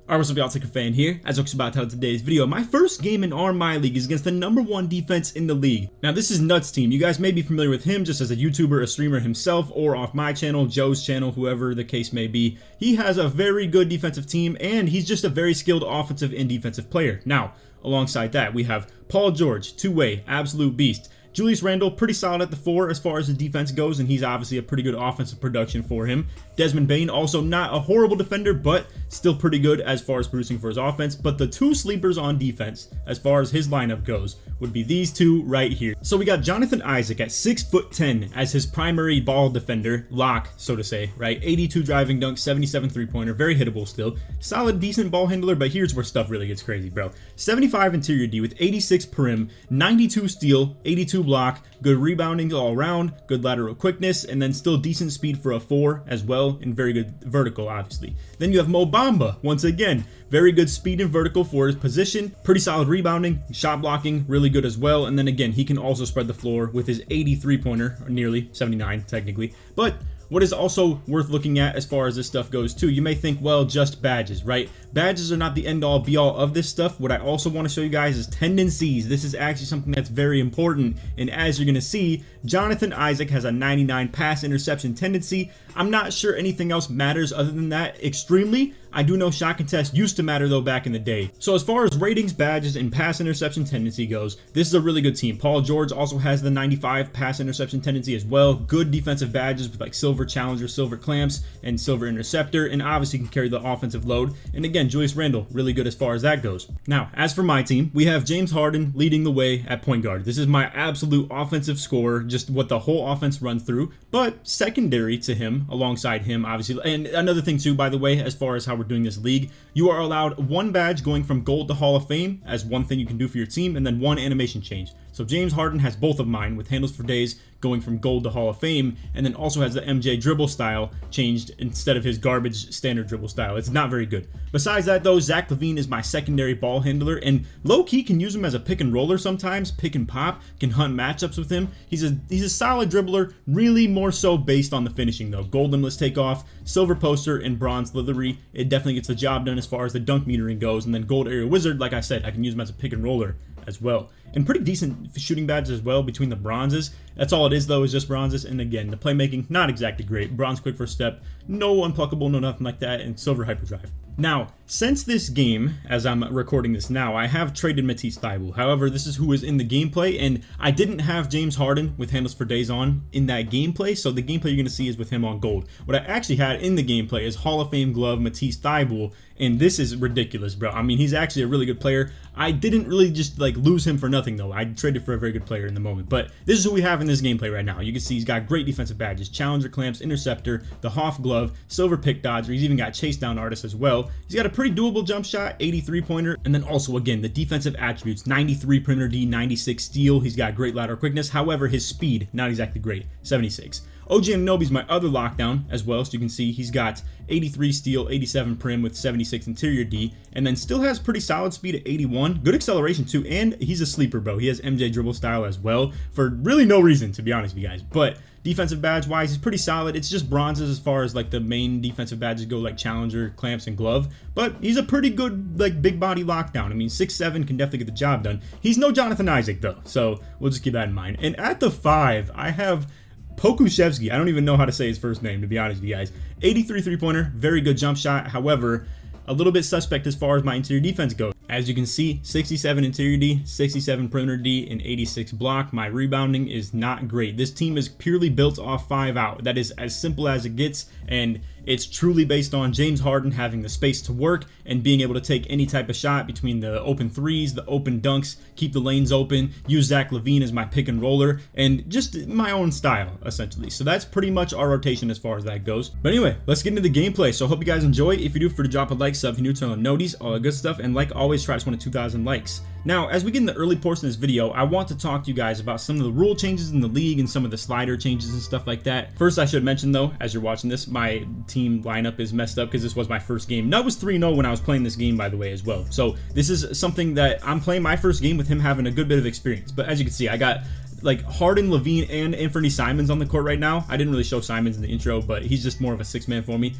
Alright, what's up y'all, LakerFan here. As I was about to tell today's video, my first game in my league is against the #1 defense in the league. Now this is Nuts team. You guys may be familiar with him just as a YouTuber, a streamer himself, or off my channel, Joe's channel, whoever the case may be. He has a very good defensive team and he's just a very skilled offensive and defensive player. Now, alongside that, we have Paul George, two-way, absolute beast. Julius Randle, pretty solid at the 4 as far as the defense goes, and he's obviously a pretty good offensive production for him. Desmond Bane, also not a horrible defender, but still pretty good as far as producing for his offense. But the two sleepers on defense, as far as his lineup goes, would be these two right here. So we got Jonathan Isaac at 6'10" as his primary ball defender, lock, so to say, right? 82 driving dunk, 77 three-pointer, very hittable still. Solid, decent ball handler, but here's where stuff really gets crazy, bro. 75 interior D with 86 perim, 92 steal, 82 block, good rebounding all around, good lateral quickness, and then still decent speed for a 4 as well, and very good vertical, obviously. Then you have Mo Bamba, once again, very good speed and vertical for his position, pretty solid rebounding, shot blocking, really good as well, and then again, he can also spread the floor with his 83 pointer, or nearly 79 technically, but what is also worth looking at as far as this stuff goes too, you may think, well, just badges, right? Badges are not the end-all be-all of this stuff. What I also want to show you guys is tendencies. This is actually something that's very important, and as you're going to see, Jonathan Isaac has a 99 pass interception tendency. I'm not sure anything else matters other than that extremely. I do know shot contest used to matter though back in the day. So as far as ratings, badges, and pass interception tendency goes, this is a really good team. Paul George also has the 95 pass interception tendency as well. Good defensive badges with like silver challenger, silver clamps, and silver interceptor, and obviously can carry the offensive load. And again, Julius Randle, really good as far as that goes. Now, as for my team, we have James Harden leading the way at point guard. This is my absolute offensive scorer, just what the whole offense runs through, but secondary to him, alongside him, obviously. And another thing too, by the way, as far as how we're doing this league, you are allowed one badge going from gold to Hall of Fame as one thing you can do for your team, and then one animation change. So James Harden has both of mine with handles for days going from gold to Hall of Fame, and then also has the MJ dribble style changed instead of his garbage standard dribble style. It's not very good. Besides that though, Zach LaVine is my secondary ball handler, and low-key can use him as a pick and roller sometimes, pick and pop, can hunt matchups with him. He's a solid dribbler, really more so based on the finishing though. Gold let's take off, silver poster, and bronze livery. It definitely gets the job done as far as the dunk metering goes, and then gold area wizard, like I said, I can use him as a pick and roller as well. And pretty decent shooting badges as well between the bronzes. That's all it is though, is just bronzes. And again, the playmaking, not exactly great. Bronze quick first step, no unpluckable, no nothing like that, and silver hyperdrive. Now, since this game, as I'm recording this now, I have traded Matisse Thybulle. However, this is who is in the gameplay, and I didn't have James Harden with handles for days on in that gameplay, so the gameplay you're going to see is with him on gold. What I actually had in the gameplay is Hall of Fame glove Matisse Thybulle, and this is ridiculous, bro. I mean, he's actually a really good player. I didn't really just like lose him for nothing though. I traded for a very good player in the moment, but this is who we have in this gameplay right now. You can see he's got great defensive badges, challenger clamps, interceptor, the Hoff glove, silver pick dodger. He's even got chase down artist as well. He's got a pretty doable jump shot, 83 pointer, and then also again the defensive attributes, 93 perimeter D, 96 steal. He's got great lateral quickness. However, his speed not exactly great, 76. OG Anunoby's my other lockdown as well, so you can see he's got 83 steal, 87 prim with 76 interior D, and then still has pretty solid speed at 81, good acceleration too, and he's a sleeper, bro. He has MJ dribble style as well for really no reason, to be honest with you guys. But defensive badge wise, he's pretty solid. It's just bronzes as far as like the main defensive badges go, like challenger, clamps, and glove, but he's a pretty good like big body lockdown. I mean, 6'7" can definitely get the job done. He's no Jonathan Isaac though, so we'll just keep that in mind. And at the 5, I have Pokushevsky. I don't even know how to say his first name, to be honest with you guys. 83 three-pointer, very good jump shot. However, a little bit suspect as far as my interior defense goes. As you can see, 67 interior D, 67 perimeter D, and 86 block. My rebounding is not great. This team is purely built off 5 out. That is as simple as it gets, and it's truly based on James Harden having the space to work and being able to take any type of shot between the open threes, the open dunks, keep the lanes open, use Zach LaVine as my pick and roller, and just my own style, essentially. So that's pretty much our rotation as far as that goes. But anyway, let's get into the gameplay. So I hope you guys enjoy. If you do, for to drop a like, sub if you're new to noties, all the good stuff, and like always, try to win 2,000 likes. Now, as we get in the early portion of this video, I want to talk to you guys about some of the rule changes in the league and some of the slider changes and stuff like that. First, I should mention though, as you're watching this, my team lineup is messed up because this was my first game. Nut was 3-0 when I was playing this game, by the way, as well. So this is something that I'm playing my first game with him having a good bit of experience. But as you can see, I got like Harden, LaVine, and Anthony Simons on the court right now. I didn't really show Simons in the intro, but he's just more of a 6-man for me.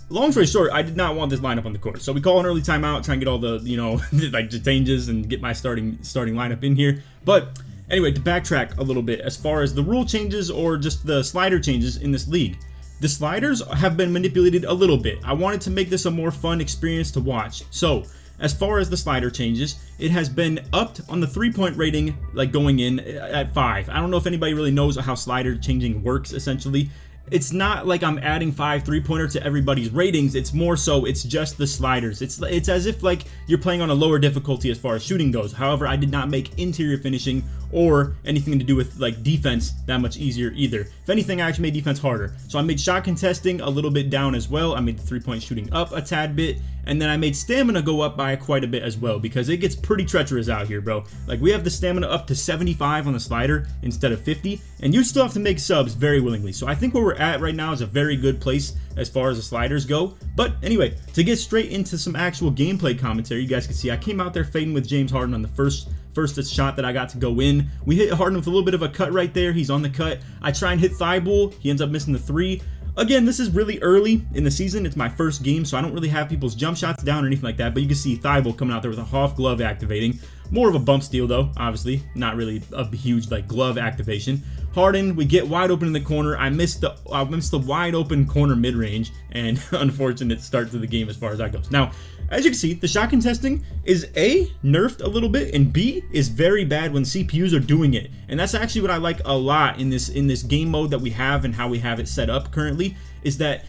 long story short, I did not want this lineup on the court. So we call an early timeout, try and get all the, you know, like the changes and get my starting lineup in here. But anyway, to backtrack a little bit as far as the rule changes or just the slider changes in this league. The sliders have been manipulated a little bit. I wanted to make this a more fun experience to watch. So as far as the slider changes, it has been upped on the 3-point rating, like going in at 5. I don't know if anybody really knows how slider changing works essentially. It's not like I'm adding 5 3-pointer to everybody's ratings. It's more so it's just the sliders. It's as if like you're playing on a lower difficulty as far as shooting goes. However, I did not make interior finishing or anything to do with like defense that much easier either. If anything, I actually made defense harder. So I made shot contesting a little bit down as well. I made the 3-point shooting up a tad bit, and then I made stamina go up by quite a bit as well, because it gets pretty treacherous out here, bro. Like, we have the stamina up to 75 on the slider instead of 50, and you still have to make subs very willingly. So I think where we're at right now is a very good place as far as the sliders go. But anyway, to get straight into some actual gameplay commentary, you guys can see I came out there fading with James Harden on the first shot that I got to go in. We hit Harden with a little bit of a cut right there. He's on the cut. I try and hit Thibault. He ends up missing the 3. Again, this is really early in the season. It's my first game, so I don't really have people's jump shots down or anything like that. But you can see Thibault coming out there with a half glove activating. More of a bump steal though, obviously. Not really a huge like glove activation. Harden, we get wide open in the corner. I missed the wide open corner mid-range, and unfortunate start to the game as far as that goes. Now, as you can see, the shot contesting is A, nerfed a little bit, and B, is very bad when CPUs are doing it. And that's actually what I like a lot in this game mode that we have and how we have it set up currently, is that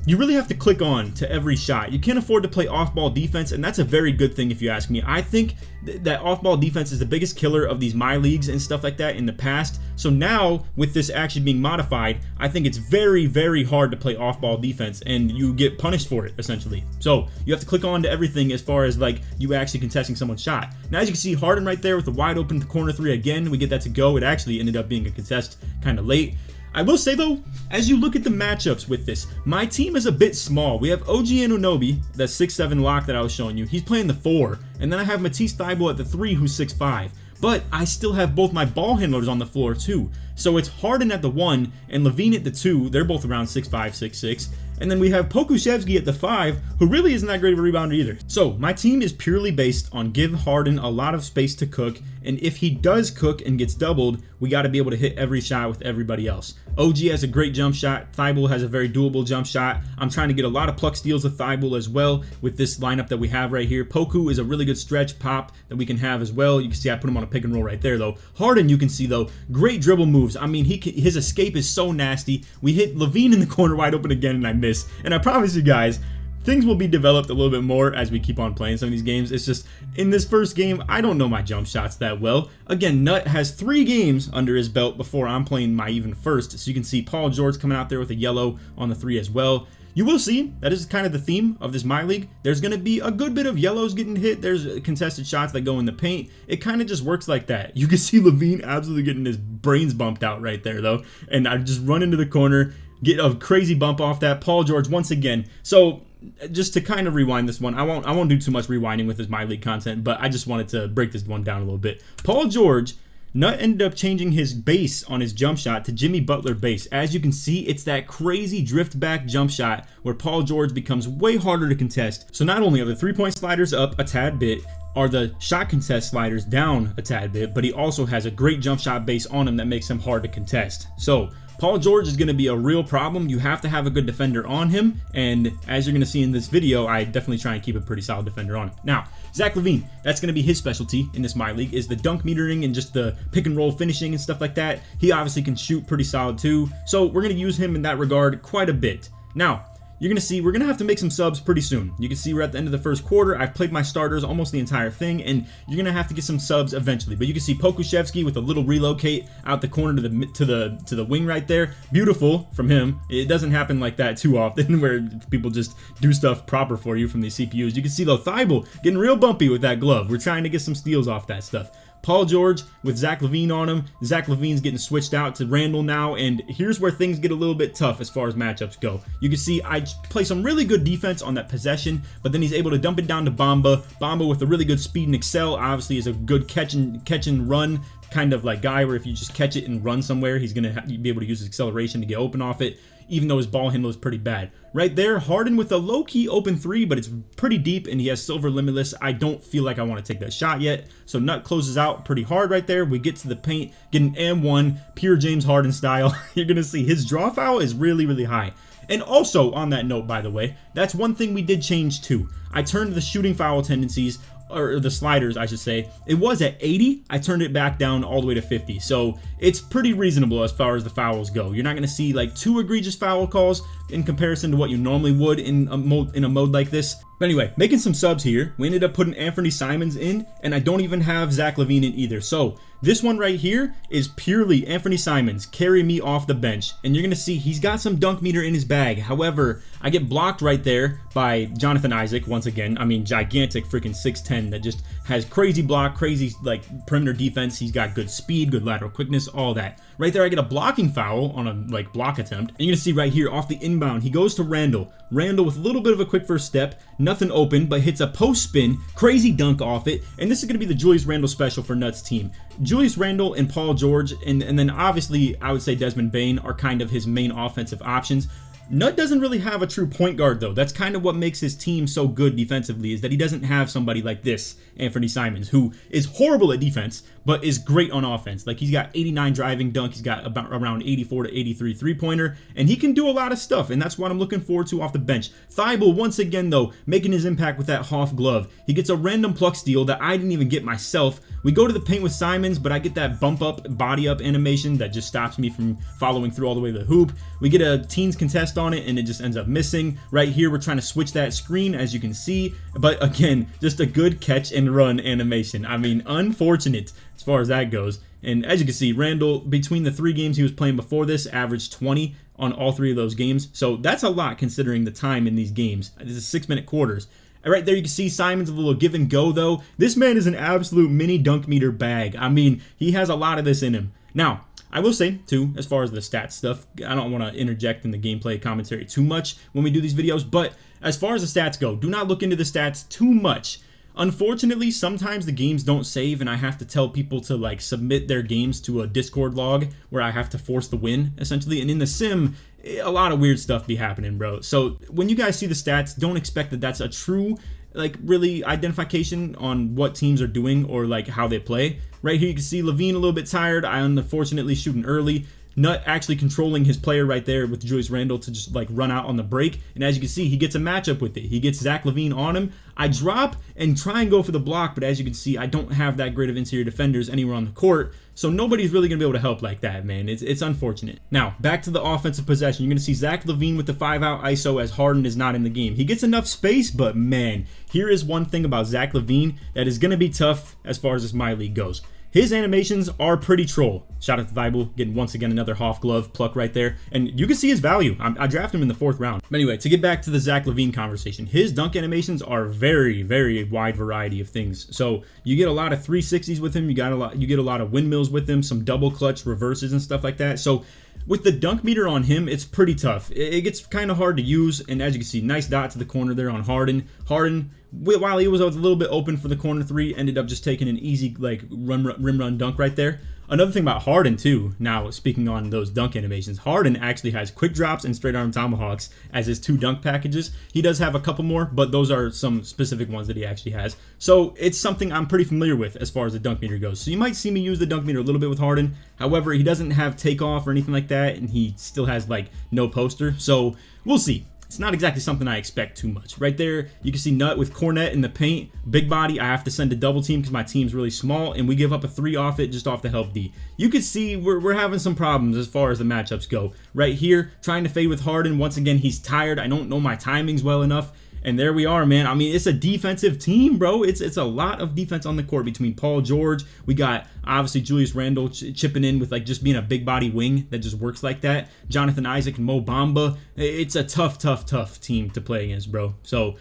you really have to click on to every shot. You can't afford to play off-ball defense, and that's a very good thing if you ask me. I think that off-ball defense is the biggest killer of these My Leagues and stuff like that in the past. So now, with this actually being modified, I think it's very, very hard to play off-ball defense, and you get punished for it, essentially. So you have to click on to everything as far as like you actually contesting someone's shot. Now, as you can see, Harden right there with the wide open corner 3 again. We get that to go. It actually ended up being a contest kind of late. I will say though, as you look at the matchups with this, my team is a bit small. We have OG Anunoby, that 6'7" lock that I was showing you. He's playing the 4. And then I have Matisse Thybulle at the 3, who's 6'5". But I still have both my ball handlers on the floor too. So it's Harden at the 1 and Levine at the 2. They're both around 6'5", 6'6". And then we have Pokusevski at the 5, who really isn't that great of a rebounder either. So my team is purely based on give Harden a lot of space to cook, and if he does cook and gets doubled, we got to be able to hit every shot with everybody else. OG has a great jump shot. Thybulle has a very doable jump shot. I'm trying to get a lot of pluck steals with Thybulle as well with this lineup that we have right here. Poku is a really good stretch pop that we can have as well. You can see I put him on a pick and roll right there though. Harden, you can see though, great dribble moves. I mean, his escape is so nasty. We hit Levine in the corner wide open again and I miss. And I promise you guys, things will be developed a little bit more as we keep on playing some of these games. It's just, in this first game, I don't know my jump shots that well. Again, Nut has 3 games under his belt before I'm playing my even first. So you can see Paul George coming out there with a yellow on the 3 as well. You will see, that is kind of the theme of this My League. There's going to be a good bit of yellows getting hit. There's contested shots that go in the paint. It kind of just works like that. You can see Levine absolutely getting his brains bumped out right there, though. And I just run into the corner, get a crazy bump off that. Paul George once again. So just to kind of rewind this one, I won't do too much rewinding with this My League content, but I just wanted to break this one down a little bit. Paul George, Nut ended up changing his base on his jump shot to Jimmy Butler base. As you can see, it's that crazy drift back jump shot where Paul George becomes way harder to contest. So not only are the 3-point sliders up a tad bit, are the shot contest sliders down a tad bit, but he also has a great jump shot base on him that makes him hard to contest. So Paul George is going to be a real problem. You have to have a good defender on him, and as you're going to see in this video, I definitely try and keep a pretty solid defender on him. Now, Zach LaVine, that's going to be his specialty in this My League, is the dunk metering and just the pick and roll finishing and stuff like that. He obviously can shoot pretty solid too, so we're going to use him in that regard quite a bit. Now, you're going to see we're going to have to make some subs pretty soon. You can see we're at the end of the first quarter. I've played my starters almost the entire thing, and you're going to have to get some subs eventually. But you can see Pokusevski with a little relocate out the corner to the wing right there. Beautiful from him. It doesn't happen like that too often where people just do stuff proper for you from these CPUs. You can see though Thybulle getting real bumpy with that glove. We're trying to get some steals off that stuff. Paul George with Zach LaVine on him. Zach LaVine's getting switched out to Randall now, and here's where things get a little bit tough as far as matchups go. You can see I play some really good defense on that possession, but then he's able to dump it down to Bamba. Bamba with a really good speed and excel, obviously is a good catch and run kind of like guy where if you just catch it and run somewhere, he's going to be able to use his acceleration to get open off it. even though his ball handle is pretty bad. Right there, Harden with a low-key open three, but it's pretty deep, and he has silver limitless. I don't feel like I want to take that shot yet. So Nut closes out pretty hard right there. We get to the paint, get an M1, pure James Harden style. You're going to see his draw foul is really, really high. And also, on that note, by the way, that's one thing we did change too. I turned the shooting foul tendencies, or the sliders, I should say. It was at 80. I turned it back down all the way to 50. So it's pretty reasonable as far as the fouls go. You're not going to see like too egregious foul calls in comparison to what you normally would in a mode like this. But anyway, making some subs here. We ended up putting Anthony Simons in, and I don't even have Zach LaVine in either. So this one right here is purely Anthony Simons, carry me off the bench. And you're going to see he's got some dunk meter in his bag. However, I get blocked right there by Jonathan Isaac once again. I mean, gigantic freaking 6'10" that just has crazy block, crazy like perimeter defense. He's got good speed, good lateral quickness, all that. Right there, I get a blocking foul on a like block attempt. And you're going to see right here off the inbound, he goes to Randall. Randall with a little bit of a quick first step, nothing open, but hits a post spin, crazy dunk off it. And this is going to be the Julius Randle special for Nuts team. Julius Randle and Paul George, and then obviously I would say Desmond Bane are kind of his main offensive options. Nut doesn't really have a true point guard though. That's kind of what makes his team so good defensively, is that he doesn't have somebody like this, Anthony Simons, who is horrible at defense, but is great on offense. Like he's got 89 driving dunk, he's got about around 84 to 83 three-pointer, and he can do a lot of stuff, and that's what I'm looking forward to off the bench. Thibault, once again though, making his impact with that Hoff glove. He gets a random pluck steal that I didn't even get myself. We go to the paint with Simons, but I get that bump up, body up animation that just stops me from following through all the way to the hoop. We get a teens contest on it, and it just ends up missing. Right here, we're trying to switch that screen, as you can see, but again, just a good catch and run animation. I mean, unfortunate as far as that goes. And as you can see, Randall, between the 3 games he was playing before this, averaged 20 on all 3 of those games. So that's a lot considering the time in these games. This is 6-minute quarters. Right there you can see Simons a little give and go though. This man is an absolute mini dunk meter bag. I mean, he has a lot of this in him. Now, I will say, too, as far as the stats stuff, I don't want to interject in the gameplay commentary too much when we do these videos, but as far as the stats go, do not look into the stats too much. Unfortunately, sometimes the games don't save, and I have to tell people to like submit their games to a Discord log where I have to force the win, essentially. And in the sim, a lot of weird stuff be happening, bro. So when you guys see the stats, don't expect that that's a true like really identification on what teams are doing or like how they play. Right here you can see LaVine a little bit tired. I unfortunately shooting early. Nut actually controlling his player right there with Julius Randle to just like run out on the break. And as you can see, he gets a matchup with it. He gets Zach LaVine on him. I drop and try and go for the block, but as you can see, I don't have that great of interior defenders anywhere on the court. So nobody's really going to be able to help like that, man. It's unfortunate. Now, back to the offensive possession. You're going to see Zach LaVine with the 5-out ISO as Harden is not in the game. He gets enough space, but man, here is one thing about Zach LaVine that is going to be tough as far as this My League goes. His animations are pretty troll. Shout out to Thibault, getting once again another Hoff glove pluck right there. And you can see his value. I drafted him in the 4th round. But anyway, to get back to the Zach LaVine conversation, his dunk animations are very, very wide variety of things. So you get a lot of 360s with him. You get a lot of windmills with him, some double clutch reverses and stuff like that. So with the dunk meter on him, it's pretty tough. It gets kind of hard to use. And as you can see, nice dot to the corner there on Harden. Harden, while he was a little bit open for the corner 3, ended up just taking an easy like rim run dunk right there. Another thing about Harden too, now speaking on those dunk animations, Harden actually has quick drops and straight arm tomahawks as his 2 dunk packages. He does have a couple more, but those are some specific ones that he actually has. So it's something I'm pretty familiar with as far as the dunk meter goes. So you might see me use the dunk meter a little bit with Harden. However, he doesn't have takeoff or anything like that, and he still has like no poster. So we'll see. It's not exactly something I expect too much. Right there, you can see Nut with Cornet in the paint. Big body, I have to send a double team because my team's really small, and we give up a 3 off it just off the help D. You can see we're having some problems as far as the matchups go. Right here, trying to fade with Harden. Once again, he's tired. I don't know my timings well enough. And there we are, man. I mean, it's a defensive team, bro. It's a lot of defense on the court between Paul George. We got, obviously, Julius Randle chipping in with, like, just being a big body wing that just works like that. Jonathan Isaac and Mo Bamba. It's a tough team to play against, bro. So,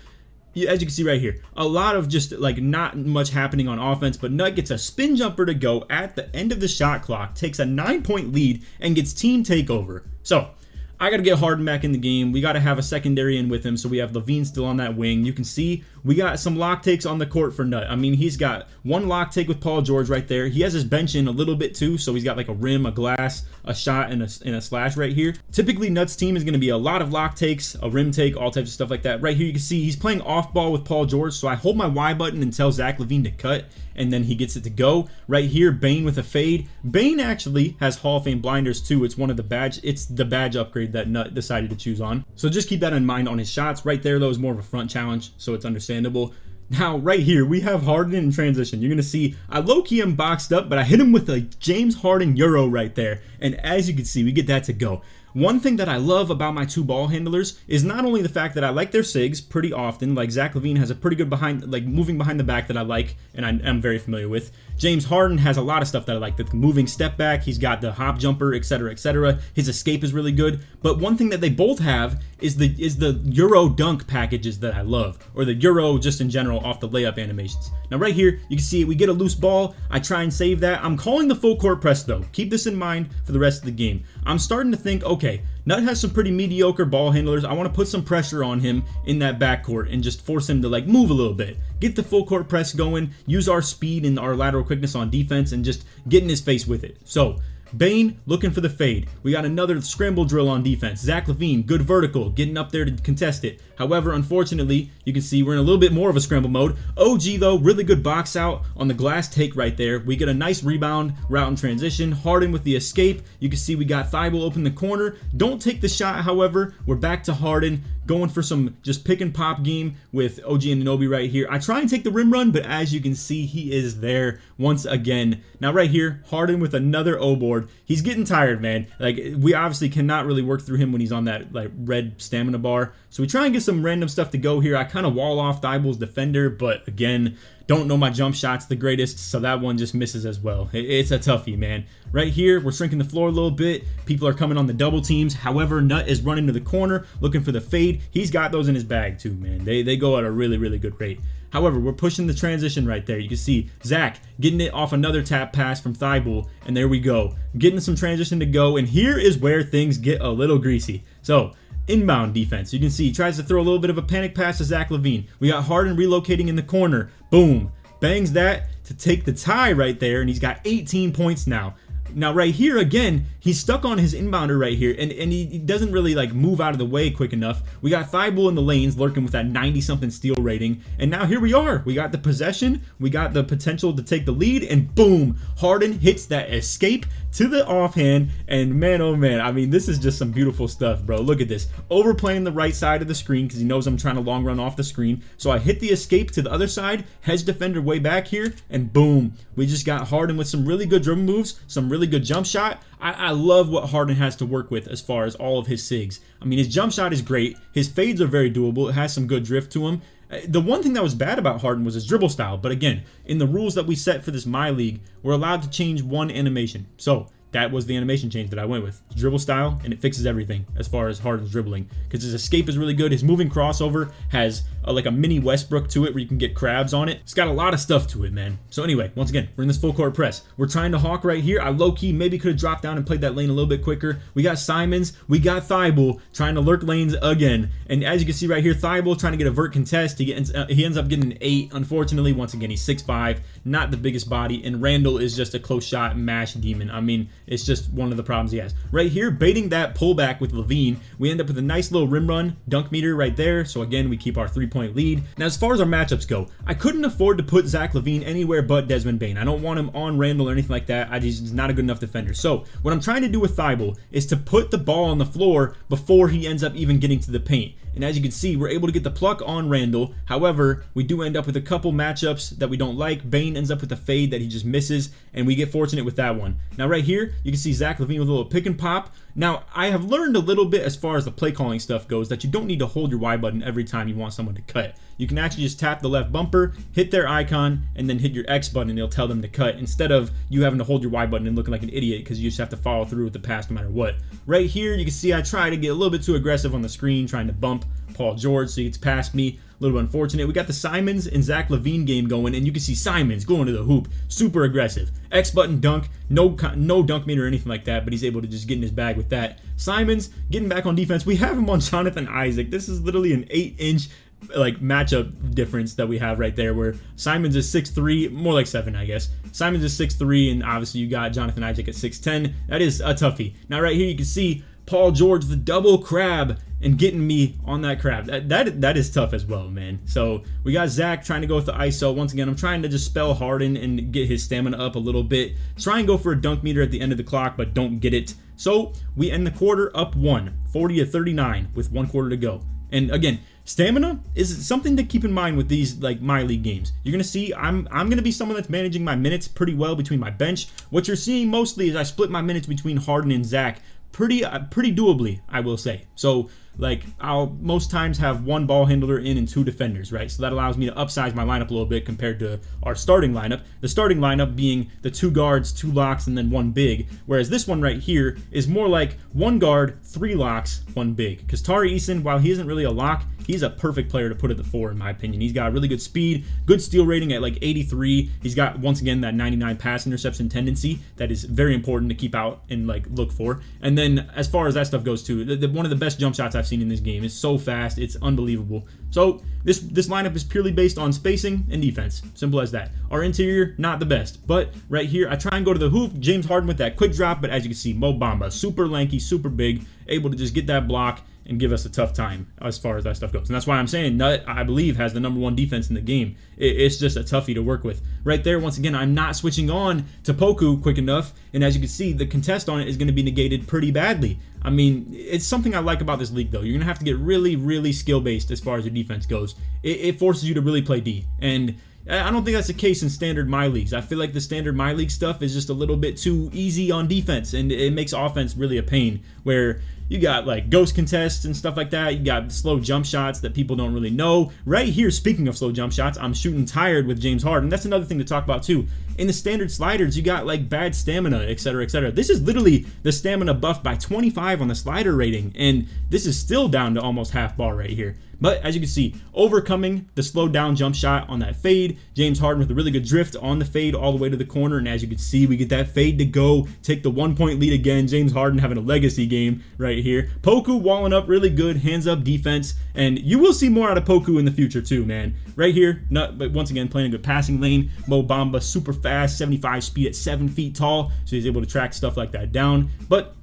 as you can see right here, a lot of just, like, not much happening on offense, but Nut gets a spin jumper to go at the end of the shot clock, takes a 9-point lead, and gets team takeover. So, I got to get Harden back in the game. We got to have a secondary in with him, so we have LaVine still on that wing. You can see we got some lock takes on the court for Nut. I mean, he's got one lock take with Paul George right there. He has his bench in a little bit too, so he's got like a rim, a glass, a shot, and a slash right here. Typically, Nut's team is going to be a lot of lock takes, a rim take, all types of stuff like that. Right here, you can see he's playing off ball with Paul George, so I hold my Y button and tell Zach LaVine to cut, and then he gets it to go. Right here, Bane with a fade. Bane actually has Hall of Fame blinders too. It's one of the badge. It's the badge upgrade that Nut decided to choose on. So just keep that in mind on his shots. Right there, though, is more of a front challenge, so it's understandable. Now, right here, we have Harden in transition. You're going to see I low-key am boxed up, but I hit him with a James Harden Euro right there. And as you can see, we get that to go. One thing that I love about my two ball handlers is not only the fact that I like their sigs pretty often, like Zach LaVine has a pretty good moving behind the back that I like and I'm very familiar with. James Harden has a lot of stuff that I like, the moving step back, he's got the hop jumper, etc., etc. His escape is really good, but one thing that they both have is the Euro dunk packages that I love, or the Euro just in general off the layup animations. Now right here, you can see we get a loose ball, I try and save that. I'm calling the full court press though. Keep this in mind for the rest of the game. I'm starting to think, okay, Nut has some pretty mediocre ball handlers. I want to put some pressure on him in that backcourt and just force him to like move a little bit. Get the full court press going, use our speed and our lateral quickness on defense and just get in his face with it. So, Bane looking for the fade. We got another scramble drill on defense. Zach LaVine, good vertical, getting up there to contest it. However, unfortunately, you can see we're in a little bit more of a scramble mode. OG though, really good box out on the glass take right there. We get a nice rebound, route and transition. Harden with the escape. You can see we got Thibault open the corner. Don't take the shot, however. We're back to Harden, going for some just pick and pop game with OG Anunoby right here. I try and take the rim run, but as you can see, he is there once again. Now right here, Harden with another O board. He's getting tired, man. Like, we obviously cannot really work through him when he's on that like red stamina bar. So we try and get some random stuff to go here. I kind of wall off Thibault's defender, but again, don't know my jump shots the greatest, so that one just misses as well. It's a toughie, man. Right here, we're shrinking the floor a little bit. People are coming on the double teams. However, Nut is running to the corner, looking for the fade. He's got those in his bag too, man. They go at a really, really good rate. However, we're pushing the transition right there. You can see Zach getting it off another tap pass from Thibault, and there we go. Getting some transition to go, and here is where things get a little greasy. So, inbound defense. You can see he tries to throw a little bit of a panic pass to Zach LaVine. We got Harden relocating in the corner. Boom. Bangs that to take the tie right there, and he's got 18 points now. Now right here again, he's stuck on his inbounder right here, and he doesn't really like move out of the way quick enough. We got Thibault in the lanes lurking with that 90-something steal rating, and now here we are. We got the possession, we got the potential to take the lead, and boom, Harden hits that escape to the offhand, and man, oh man, I mean, this is just some beautiful stuff, bro. Look at this. Overplaying the right side of the screen because he knows I'm trying to long run off the screen. So I hit the escape to the other side, hedge defender way back here, and boom, we just got Harden with some really good dribble moves, some really good jump shot. I love what Harden has to work with as far as all of his sigs. I mean, his jump shot is great. His fades are very doable. It has some good drift to him. The one thing that was bad about Harden was his dribble style. But again, in the rules that we set for this My League, we're allowed to change one animation. So that was the animation change that I went with. Dribble style, and it fixes everything as far as Harden's dribbling. Because his escape is really good. His moving crossover has like a mini Westbrook to it where you can get crabs on it. It's got a lot of stuff to it, man. So anyway, once again, we're in this full court press. We're trying to hawk right here. I low-key maybe could have dropped down and played that lane a little bit quicker. We got Simons. We got Thibault trying to lurk lanes again. And as you can see right here, Thibault trying to get a vert contest. He ends up getting an 8. Unfortunately, once again, he's 6'5", not the biggest body. And Randall is just a close shot mash demon. I mean, it's just one of the problems he has. Right here, baiting that pullback with LaVine, we end up with a nice little rim run dunk meter right there. So again, we keep our 3-point lead. Now, as far as our matchups go, I couldn't afford to put Zach LaVine anywhere but Desmond Bane. I don't want him on Randall or anything like that. He's not a good enough defender. So what I'm trying to do with Thibault is to put the ball on the floor before he ends up even getting to the paint. And as you can see, we're able to get the pluck on Randall. However, we do end up with a couple matchups that we don't like. Bane ends up with a fade that he just misses, and we get fortunate with that one. Now right here, you can see Zach LaVine with a little pick and pop. Now, I have learned a little bit as far as the play calling stuff goes that you don't need to hold your Y button every time you want someone to cut. You can actually just tap the left bumper, hit their icon, and then hit your X button and it'll tell them to cut, instead of you having to hold your Y button and looking like an idiot because you just have to follow through with the pass no matter what. Right here, you can see I try to get a little bit too aggressive on the screen, trying to bump Paul George so he gets past me. A little bit unfortunate. We got the Simons and Zach LaVine game going, and you can see Simons going to the hoop, super aggressive. X button dunk, no dunk meter or anything like that, but he's able to just get in his bag with that. Simons getting back on defense. We have him on Jonathan Isaac. This is literally an 8-inch like matchup difference that we have right there, where Simons is 6'3", more like 7, I guess. Simons is 6'3", and obviously you got Jonathan Isaac at 6'10". That is a toughie. Now right here you can see Paul George, the double crab, and getting me on that crab. That is tough as well, man. So we got Zach trying to go with the ISO. Once again, I'm trying to just spell Harden and get his stamina up a little bit. Try and go for a dunk meter at the end of the clock, but don't get it. So we end the quarter up 1, 40-39 with 1 quarter to go. And again, stamina is something to keep in mind with these like my league games. You're gonna see I'm gonna be someone that's managing my minutes pretty well between my bench. What you're seeing mostly is I split my minutes between Harden and Zach pretty doably, I will say. So like I'll most times have 1 ball handler in and 2 defenders, right? So that allows me to upsize my lineup a little bit compared to our starting lineup. The starting lineup being the 2 guards, 2 locks, and then 1 big. Whereas this one right here is more like 1 guard, 3 locks, 1 big. Because Tari Eason, while he isn't really a lock, he's a perfect player to put at the 4 in my opinion. He's got really good speed, good steal rating at like 83. He's got, once again, that 99 pass interception tendency that is very important to keep out and like look for. And then as far as that stuff goes too, one of the best jump shots I've seen in this game. Is so fast, it's unbelievable. So this lineup is purely based on spacing and defense. Simple as that. Our interior, not the best. But right here, I try and go to the hoop. James Harden with that quick drop, but as you can see, Mo Bamba, super lanky, super big, able to just get that block and give us a tough time as far as that stuff goes. And that's why I'm saying Nut, I believe, has the #1 defense in the game. It's just a toughie to work with. Right there, once again, I'm not switching on to Poku quick enough, and as you can see, the contest on it is going to be negated pretty badly. I mean, it's something I like about this league, though. You're going to have to get really, really skill-based as far as your defense goes. It forces you to really play D, and I don't think that's the case in standard my leagues. I feel like the standard my league stuff is just a little bit too easy on defense, and it makes offense really a pain, where you got like ghost contests and stuff like that. You got slow jump shots that people don't really know. Right here, speaking of slow jump shots, I'm shooting tired with James Harden. That's another thing to talk about too. In the standard sliders, you got like bad stamina, etc., etc. This is literally the stamina buff by 25 on the slider rating, and this is still down to almost half bar right here. But as you can see, overcoming the slowed down jump shot on that fade, James Harden with a really good drift on the fade all the way to the corner, and as you can see, we get that fade to go, take the 1-point lead again. James Harden having a legacy game right here. Poku walling up really good, hands up defense, and you will see more out of Poku in the future too, man. Right here, but once again, playing a good passing lane. Mo Bamba, super fast, 75 speed at 7 feet tall, so he's able to track stuff like that down. But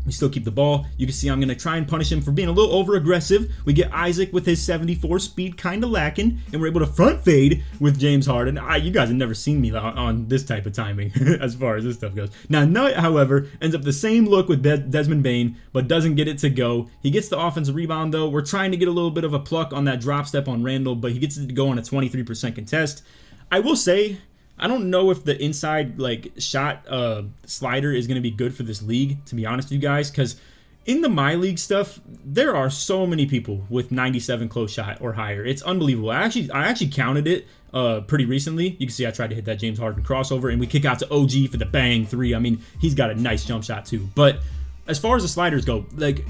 we still keep the ball. You can see I'm going to try and punish him for being a little over-aggressive. We get Isaac with his 74 speed kind of lacking, and we're able to front fade with James Harden. You guys have never seen me on this type of timing as far as this stuff goes. Now, Nut, however, ends up the same look with Desmond Bane, but doesn't get it to go. He gets the offensive rebound, though. We're trying to get a little bit of a pluck on that drop step on Randall, but he gets it to go on a 23% contest. I will say, I don't know if the inside like shot slider is going to be good for this league, to be honest with you guys, because in the my league stuff, there are so many people with 97 close shot or higher. It's unbelievable. I actually counted it pretty recently. You can see I tried to hit that James Harden crossover, and we kick out to OG for the bang 3. I mean, he's got a nice jump shot too. But as far as the sliders go, like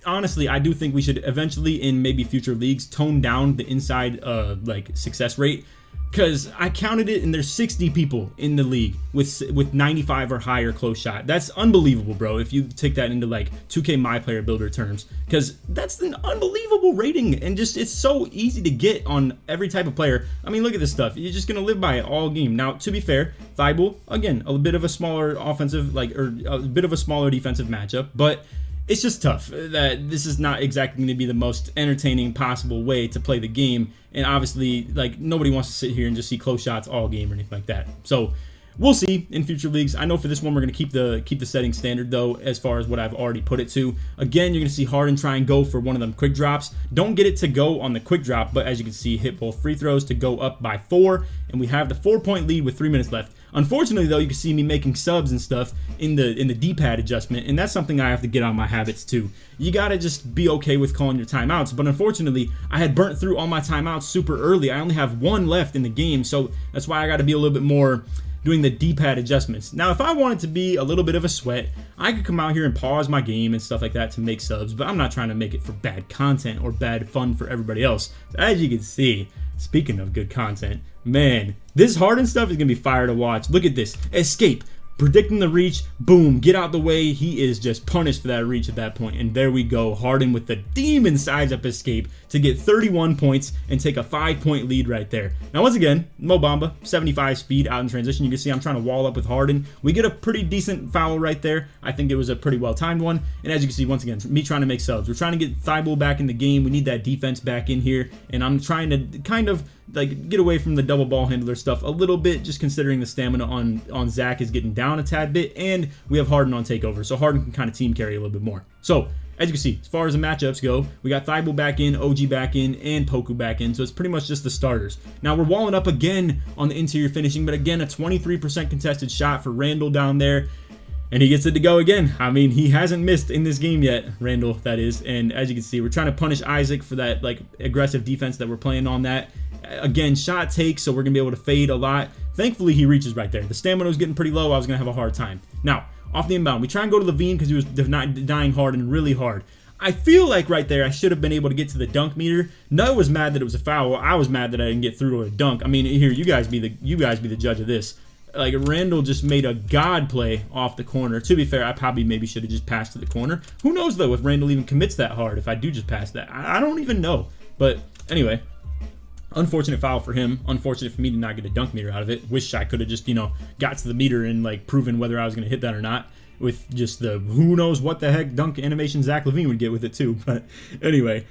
honestly, I do think we should eventually in maybe future leagues tone down the inside like success rate. Because I counted it, and there's 60 people in the league with 95 or higher close shot. That's unbelievable, bro, if you take that into like 2K My Player Builder terms. Because that's an unbelievable rating, and just it's so easy to get on every type of player. I mean, look at this stuff. You're just going to live by it all game. Now, to be fair, Thibault, again, a bit of a smaller offensive, or a bit of a smaller defensive matchup, but it's just tough that this is not exactly going to be the most entertaining possible way to play the game. And obviously, like, nobody wants to sit here and just see close shots all game or anything like that. So we'll see in future leagues. I know for this one, we're going to keep the setting standard, though, as far as what I've already put it to. Again, you're going to see Harden try and go for one of them quick drops. Don't get it to go on the quick drop, but as you can see, hit both free throws to go up by 4. And we have the 4-point lead with 3 minutes left. Unfortunately, though, you can see me making subs and stuff in the D-pad adjustment, and that's something I have to get on my habits too. You gotta just be okay with calling your timeouts, but unfortunately, I had burnt through all my timeouts super early. I only have 1 left in the game, so that's why I gotta be a little bit more doing the D-pad adjustments. Now, if I wanted to be a little bit of a sweat, I could come out here and pause my game and stuff like that to make subs, but I'm not trying to make it for bad content or bad fun for everybody else. So as you can see, speaking of good content, man, this Harden stuff is going to be fire to watch. Look at this. Escape. predicting the reach, boom, get out the way. He is just punished for that reach at that point. And there we go, Harden with the demon size up escape to get 31 points and take a 5-point lead right there. Now once again, Mo Bamba, 75 speed out in transition. You can see I'm trying to wall up with Harden. We get a pretty decent foul right there. I think it was a pretty well timed one. And as you can see, once again, me trying to make subs. We're trying to get Thibault back in the game. We need that defense back in here. And I'm trying to kind of like get away from the double ball handler stuff a little bit, just considering the stamina on Zach is getting down a tad bit, and we have Harden on takeover, so Harden can kind of team carry a little bit more. So as you can see, as far as the matchups go, we got Thibault back in, OG back in, and Poku back in, so it's pretty much just the starters. Now we're walling up again on the interior finishing, but again a 23% contested shot for Randall down there. And he gets it to go again. I mean, he hasn't missed in this game yet, Randall, that is. And as you can see, we're trying to punish Isaac for that like aggressive defense that we're playing on that. Again, shot takes, so we're going to be able to fade a lot. Thankfully, he reaches right there. The stamina was getting pretty low. I was going to have a hard time. Now, off the inbound, we try and go to Levine because he was denying Harden really hard. I feel like right there I should have been able to get to the dunk meter. Nut was mad that it was a foul. I was mad that I didn't get through to a dunk. I mean, here, you guys be the judge of this. Like, Randall just made a god play off the corner. To be fair, I probably maybe should have just passed to the corner. Who knows, though, if Randall even commits that hard, if I do just pass that. I don't even know. But anyway, unfortunate foul for him. Unfortunate for me to not get a dunk meter out of it. Wish I could have just, got to the meter and, like, proven whether I was going to hit that or not. With just the who knows what the heck dunk animation Zach LaVine would get with it, too. But anyway,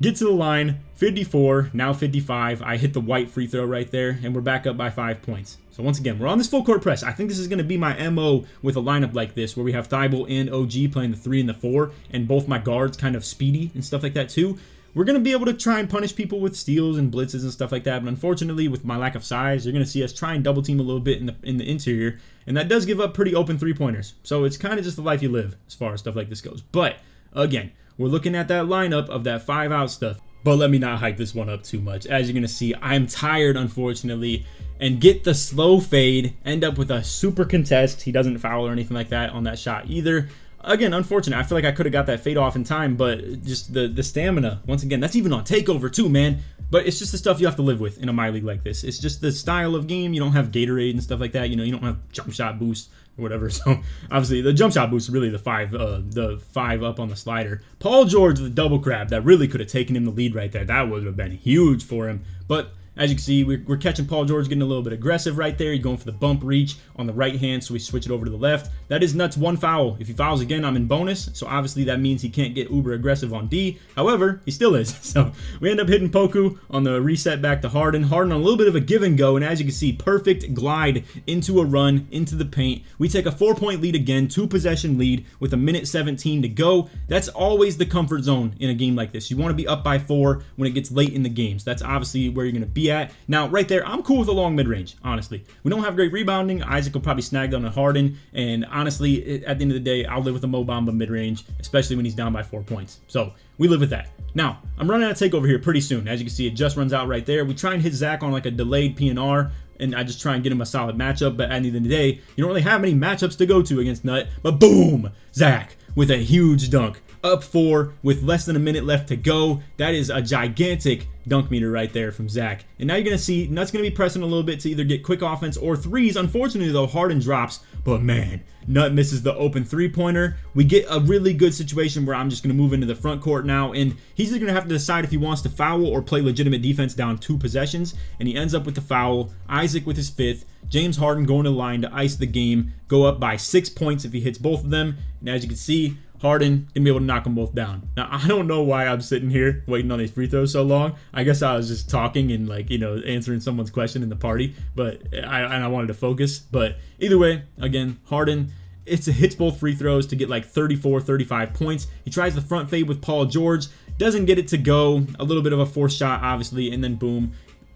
get to the line, 54, now 55. I hit the white free throw right there, and we're back up by 5 points. So once again, we're on this full court press. I think this is going to be my MO with a lineup like this, where we have Thibault and OG playing the 3 and the 4, and both my guards kind of speedy and stuff like that too. We're going to be able to try and punish people with steals and blitzes and stuff like that, but unfortunately, with my lack of size, you're going to see us try and double team a little bit in the interior, and that does give up pretty open three-pointers. So it's kind of just the life you live as far as stuff like this goes. But again, we're looking at that lineup of that 5-out stuff. But let me not hype this one up too much. As you're going to see, I'm tired, unfortunately, and get the slow fade, end up with a super contest. He doesn't foul or anything like that on that shot either. Again, unfortunate. I feel like I could have got that fade off in time, but just the stamina, once again, that's even on takeover too, man. But it's just the stuff you have to live with in a my league like this. It's just the style of game. You don't have Gatorade and stuff like that. You don't have jump shot boost or whatever. So obviously the jump shot boost is really the five up on the slider. Paul George with a double crab that really could have taken him the lead right there. That would have been huge for him. But as you can see, we're catching Paul George getting a little bit aggressive right there. He's going for the bump reach on the right hand, so we switch it over to the left. That is Nuts one foul. If he fouls again, I'm in bonus, so obviously that means he can't get uber aggressive on D. However, he still is. So we end up hitting Poku on the reset back to Harden. Harden on a little bit of a give and go, and as you can see, perfect glide into a run into the paint. We take a 4-point lead again, 2-possession lead with 1:17 to go. That's always the comfort zone in a game like this. You want to be up by 4 when it gets late in the games. That's obviously where you're going to be at. Now, right there, I'm cool with a long mid-range, honestly. We don't have great rebounding. Isaac will probably snag down a Harden, and honestly, at the end of the day, I'll live with a Mo Bamba mid-range, especially when he's down by 4 points. So we live with that. Now, I'm running out of takeover here pretty soon. As you can see, it just runs out right there. We try and hit Zach on like a delayed PNR, and I just try and get him a solid matchup, but at the end of the day, you don't really have many matchups to go to against Nut, but boom, Zach with a huge dunk. Up 4 with less than a minute left to go. That is a gigantic dunk meter right there from Zach. And now you're going to see Nut's going to be pressing a little bit to either get quick offense or threes. Unfortunately, though, Harden drops. But man, Nut misses the open three-pointer. We get a really good situation where I'm just going to move into the front court now. And he's either going to have to decide if he wants to foul or play legitimate defense down 2 possessions. And he ends up with the foul. Isaac with his 5th. James Harden going to the line to ice the game. Go up by 6 points if he hits both of them. And as you can see, Harden gonna be able to knock them both down. Now, I don't know why I'm sitting here waiting on these free throws so long. I guess I was just talking and answering someone's question in the party, but I wanted to focus. But either way, again, Harden, hits both free throws to get like 34, 35 points. He tries the front fade with Paul George, doesn't get it to go. A little bit of a forced shot, obviously, and then boom.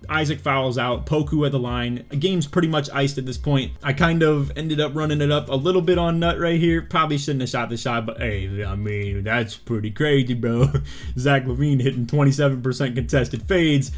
Isaac fouls out, Poku at the line. A game's pretty much iced at this point. I kind of ended up running it up a little bit on Nut right here. Probably shouldn't have shot the shot, but hey, I mean, that's pretty crazy, bro. Zach LaVine hitting 27% contested fades.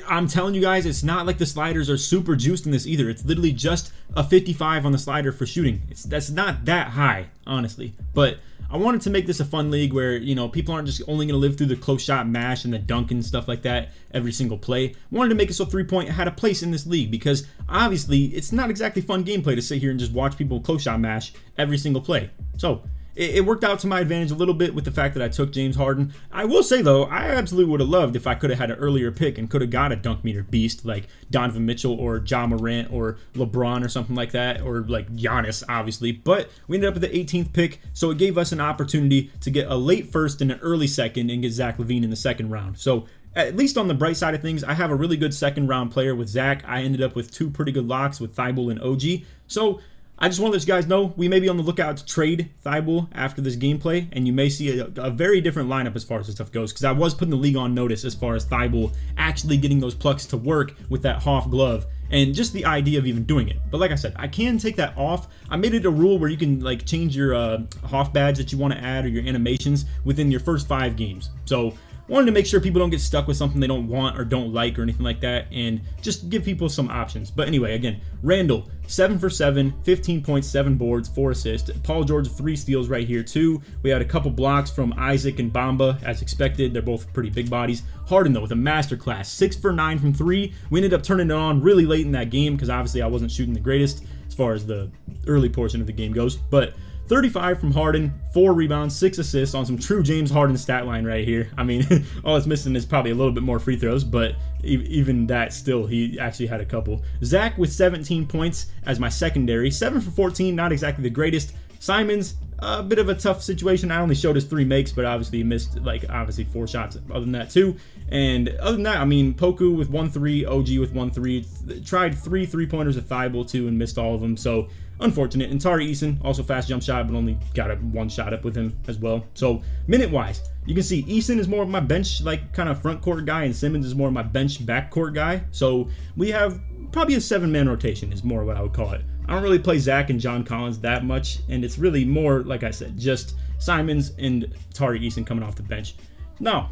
I'm telling you guys, it's not like the sliders are super juiced in this either. It's literally just a 55 on the slider for shooting. That's not that high, honestly. But I wanted to make this a fun league where, you know, people aren't just only going to live through the close shot mash and the dunk and stuff like that every single play. I wanted to make it so 3-point had a place in this league, because obviously it's not exactly fun gameplay to sit here and just watch people close shot mash every single play. So it worked out to my advantage a little bit with the fact that I took James Harden. I will say, though, I absolutely would have loved if I could have had an earlier pick and could have got a dunk meter beast like Donovan Mitchell or Ja Morant or LeBron or something like that, or like Giannis, obviously. But we ended up with the 18th pick, so it gave us an opportunity to get a late first and an early second and get Zach LaVine in the second round. So at least on the bright side of things, I have a really good second round player with Zach. I ended up with 2 pretty good locks with Thibault and OG. So I just want to let you guys know, we may be on the lookout to trade Thibault after this gameplay, and you may see a very different lineup as far as this stuff goes, because I was putting the league on notice as far as Thibault actually getting those plucks to work with that Hoff glove, and just the idea of even doing it. But like I said, I can take that off. I made it a rule where you can like change your Hoff badge that you want to add or your animations within your first 5 games. So wanted to make sure people don't get stuck with something they don't want or don't like or anything like that, and just give people some options. But anyway, again, Randall, 7 for 7, 15 points, 7 boards, 4 assists. Paul George, 3 steals right here too. We had a couple blocks from Isaac and Bamba, as expected. They're both pretty big bodies. Harden, though, with a masterclass, 6 for 9 from 3. We ended up turning it on really late in that game because obviously I wasn't shooting the greatest as far as the early portion of the game goes. But 35 from Harden, 4 rebounds, 6 assists on some true James Harden stat line right here. I mean, all it's missing is probably a little bit more free throws, but even that still, he actually had a couple. Zach with 17 points as my secondary, 7 for 14, not exactly the greatest. Simons, a bit of a tough situation. I only showed his 3 makes, but obviously he missed, like, obviously 4 shots other than that too. And other than that, I mean, Poku with 1-3, OG with 1-3, tried 3 3-pointers with Thibault too and missed all of them, so unfortunate. And Tari Eason, also fast jump shot, but only got a 1 shot up with him as well. So minute-wise, you can see Eason is more of my bench, like, kind of front court guy, and Simmons is more of my bench back court guy. So we have probably a 7-man rotation is more what I would call it. I don't really play Zach and John Collins that much, and it's really more, like I said, just Simons and Tari Eason coming off the bench. Now,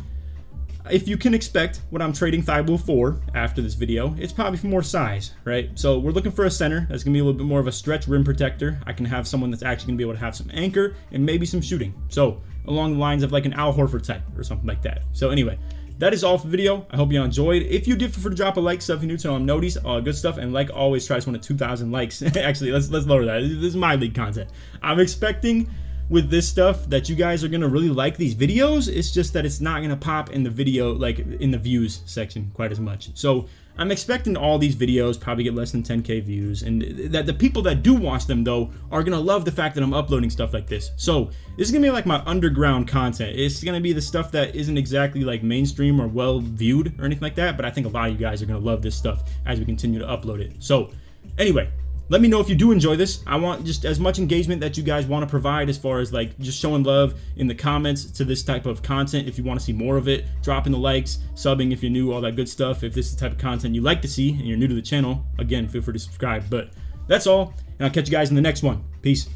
if you can expect what I'm trading Thibault for after this video, it's probably for more size, right? So we're looking for a center that's going to be a little bit more of a stretch rim protector. I can have someone that's actually going to be able to have some anchor and maybe some shooting. So along the lines of like an Al Horford type or something like that. So anyway, that is all for the video. I hope you enjoyed. If you did, feel free to drop a like, sub if you're new to on notice, good stuff. And like always, try to win 2,000 likes. Actually, let's lower that. This is my league content. I'm expecting with this stuff that you guys are gonna really like these videos. It's just that it's not gonna pop in the video, like in the views section quite as much. So I'm expecting all these videos probably get less than 10K views, and that the people that do watch them though are gonna love the fact that I'm uploading stuff like this. So this is gonna be like my underground content. It's gonna be the stuff that isn't exactly like mainstream or well viewed or anything like that, but I think a lot of you guys are gonna love this stuff as we continue to upload it. So anyway, let me know if you do enjoy this. I want just as much engagement that you guys want to provide as far as like just showing love in the comments to this type of content. If you want to see more of it, dropping the likes, subbing if you're new, all that good stuff. If this is the type of content you like to see and you're new to the channel, again, feel free to subscribe. But that's all, and I'll catch you guys in the next one. Peace.